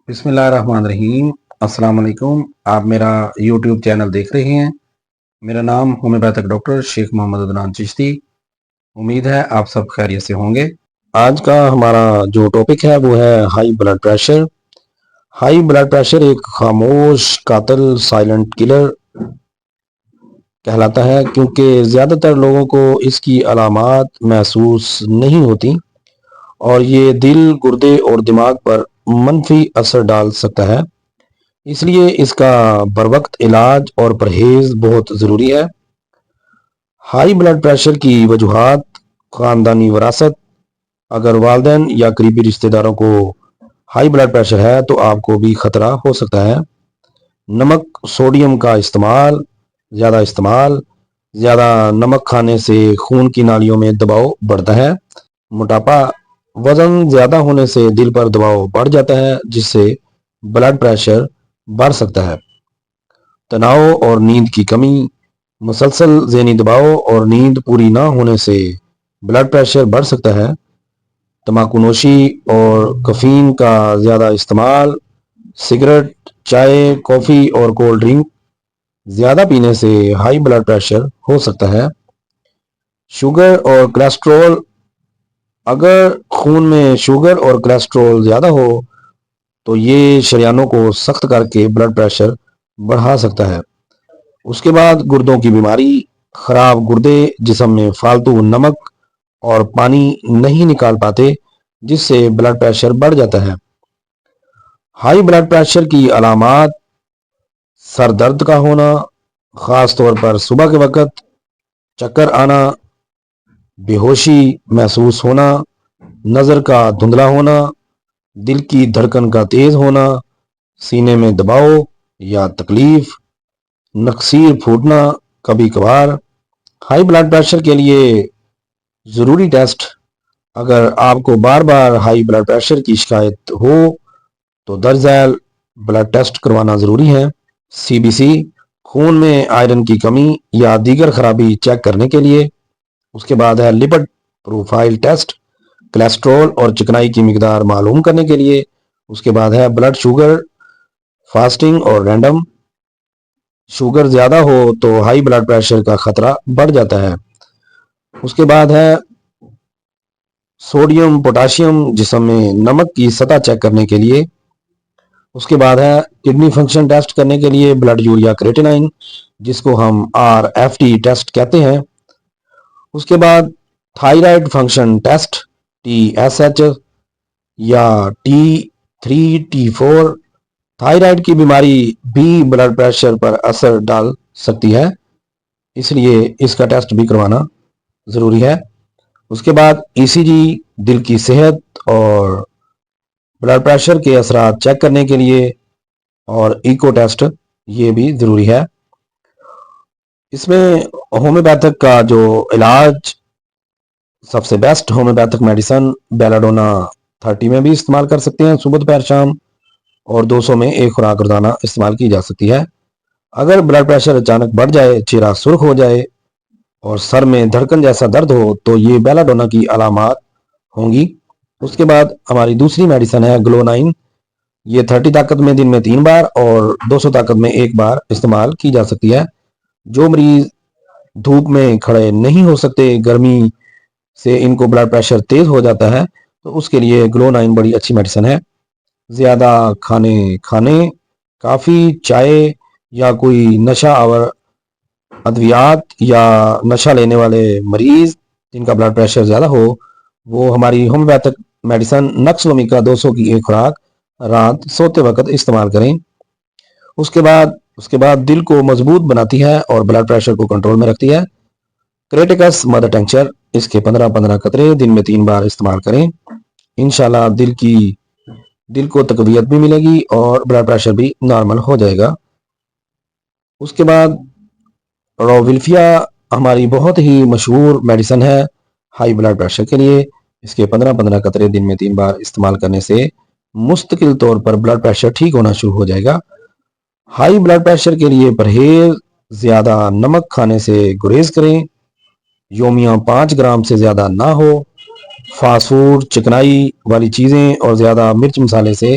بسم اللہ الرحمن الرحیم۔ السلام علیکم۔ آپ میرا یوٹیوب چینل دیکھ رہے ہیں۔ میرا نام ہومیوپیتھک ڈاکٹر شیخ محمد عدنان چشتی۔ امید ہے آپ سب خیریت سے ہوں گے۔ آج کا ہمارا جو ٹاپک ہے وہ ہے high blood pressure. High blood pressure ایک خاموش قاتل سائلنٹ کلر کہلاتا ہے، کیونکہ زیادہ تر لوگوں کو اس کی علامات محسوس نہیں ہوتی اور یہ دل، گردے اور دماغ پر منفی اثر ڈال سکتا ہے۔ اس لیے اس کا بروقت علاج اور پرہیز بہت ضروری ہے۔ ہائی بلڈ پریشر کی وجوہات: خاندانی وراثت: اگر والدین یا قریبی رشتہ داروں کو ہائی بلڈ پریشر ہے تو آپ کو بھی خطرہ ہو سکتا ہے۔ نمک، سوڈیم کا استعمال: زیادہ نمک کھانے سے خون کی نالیوں میں دباؤ بڑھتا ہے۔ موٹاپا: وزن زیادہ ہونے سے دل پر دباؤ بڑھ جاتا ہے، جس سے بلڈ پریشر بڑھ سکتا ہے۔ تناؤ اور نیند کی کمی: مسلسل ذہنی دباؤ اور نیند پوری نہ ہونے سے بلڈ پریشر بڑھ سکتا ہے۔ تمباکو نوشی اور کیفین کا زیادہ استعمال: سگریٹ، چائے، کافی اور کولڈ ڈرنک زیادہ پینے سے ہائی بلڈ پریشر ہو سکتا ہے۔ شوگر اور کولیسٹرول: اگر خون میں شوگر اور کولیسٹرول زیادہ ہو تو یہ شریانوں کو سخت کر کے بلڈ پریشر بڑھا سکتا ہے۔ اس کے بعد گردوں کی بیماری: خراب گردے جسم میں فالتو نمک اور پانی نہیں نکال پاتے، جس سے بلڈ پریشر بڑھ جاتا ہے۔ ہائی بلڈ پریشر کی علامات: سر درد کا ہونا، خاص طور پر صبح کے وقت، چکر آنا، بے ہوشی محسوس ہونا، نظر کا دھندلا ہونا، دل کی دھڑکن کا تیز ہونا، سینے میں دباؤ یا تکلیف، نکسیر پھوٹنا کبھی کبھار۔ ہائی بلڈ پریشر کے لیے ضروری ٹیسٹ: اگر آپ کو بار بار ہائی بلڈ پریشر کی شکایت ہو تو درج ذیل بلڈ ٹیسٹ کروانا ضروری ہے۔ سی بی سی: خون میں آئرن کی کمی یا دیگر خرابی چیک کرنے کے لیے۔ اس کے بعد ہے لپڈ پروفائل ٹیسٹ، کولیسٹرول اور چکنائی کی مقدار معلوم کرنے کے لیے۔ اس کے بعد ہے بلڈ شوگر فاسٹنگ اور رینڈم۔ شوگر زیادہ ہو تو ہائی بلڈ پریشر کا خطرہ بڑھ جاتا ہے۔ اس کے بعد ہے سوڈیم پوٹاشیم جسم میں نمک کی سطح چیک کرنے کے لیے۔ اس کے بعد ہے کڈنی فنکشن ٹیسٹ کرنے کے لیے بلڈ یوریا کریٹینائن، جس کو ہم RFT ٹیسٹ کہتے ہیں۔ اس کے بعد تھائرائیڈ فنکشن ٹیسٹ TSH یا T3T4۔ تھائرائیڈ کی بیماری بھی بلڈ پریشر پر اثر ڈال سکتی ہے، اس لیے اس کا ٹیسٹ بھی کروانا ضروری ہے۔ اس کے بعد ECG دل کی صحت اور بلڈ پریشر کے اثرات چیک کرنے کے لیے، اور ایکو ٹیسٹ یہ بھی ضروری ہے۔ اس میں ہومیوپیتھک کا جو علاج سب سے بیسٹ ہومیوپیتھک میڈیسن بیلاڈونا 30 میں بھی استعمال کر سکتے ہیں، صبح دوپہر شام، اور 200 میں ایک خوراک روزانہ استعمال کی جا سکتی ہے۔ اگر بلڈ پریشر اچانک بڑھ جائے، چہرہ سرخ ہو جائے اور سر میں دھڑکن جیسا درد ہو تو یہ بیلاڈونا کی علامات ہوں گی۔ اس کے بعد ہماری دوسری میڈیسن ہے گلو 9۔ یہ 30 طاقت میں دن میں 3 بار اور 200 طاقت میں 1 بار استعمال کی جا سکتی ہے۔ جو مریض دھوپ میں کھڑے نہیں ہو سکتے، گرمی سے ان کو بلڈ پریشر تیز ہو جاتا ہے، تو اس کے لیے گلو 9 بڑی اچھی میڈیسن ہے۔ زیادہ کھانے، کافی، چائے یا کوئی نشہ آور ادویات یا نشہ لینے والے مریض جن کا بلڈ پریشر زیادہ ہو، وہ ہماری ہومیوپیتھک میڈیسن نقص ومی کا 200 کی ایک خوراک رات سوتے وقت استعمال کریں۔ اس کے بعد دل کو مضبوط بناتی ہے اور بلڈ پریشر کو کنٹرول میں رکھتی ہے۔ کریٹیکس مدر ٹنکچر، اس کے 15 قطرے دن میں 3 بار استعمال کریں۔ انشاءاللہ دل کو تقویت بھی ملے گی اور بلڈ پریشر بھی نارمل ہو جائے گا۔ اس کے بعد روولفیا ہماری بہت ہی مشہور میڈیسن ہے ہائی بلڈ پریشر کے لیے۔ اس کے 15 قطرے دن میں 3 بار استعمال کرنے سے مستقل طور پر بلڈ پریشر ٹھیک ہونا شروع ہو جائے گا۔ ہائی بلڈ پریشر کے لیے پرہیز: زیادہ نمک کھانے سے گریز کریں، یومیہ 5 گرام سے زیادہ نہ ہو، فاسٹ فوڈ، چکنائی والی چیزیں اور زیادہ مرچ مسالے سے